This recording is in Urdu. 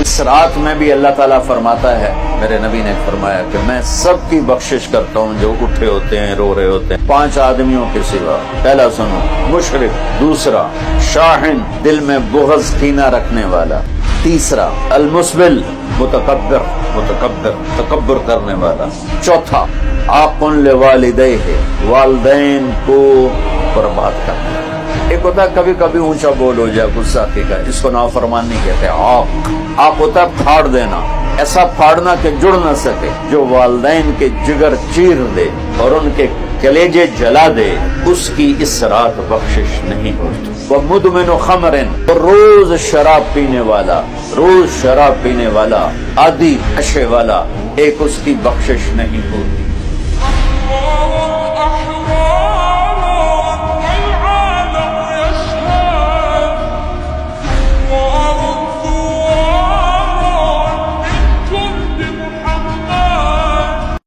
اس رات میں بھی اللہ تعالیٰ فرماتا ہے، میرے نبی نے فرمایا کہ میں سب کی بخشش کرتا ہوں جو اٹھے ہوتے ہیں، رو رہے ہوتے ہیں، 5 آدمیوں کے سوا۔ پہلا سنو، مشرک، دوسرا شاحن، دل میں بغض کینہ رکھنے والا، تیسرا المسبل، متکبر تکبر کرنے والا، چوتھا عاق لوالدیہ، والدین کو برباد کرنے والا۔ ایک ہوتا ہے کبھی کبھی اونچا بول ہو جائے گستاخی کا، اس کو نافرمانی کہتے ہیں۔ عاق ہوتا ہے پھاڑ دینا، ایسا پھاڑنا کہ جڑ نہ سکے، جو والدین کے جگر چیر دے اور ان کے کلیجے جلا دے، اس کی اس رات بخشش نہیں ہوتی۔ وَمُدْمِنُ خَمْرٍ، روز شراب پینے والا، عادی نشے والا، ایک اس کی بخشش نہیں ہوتی۔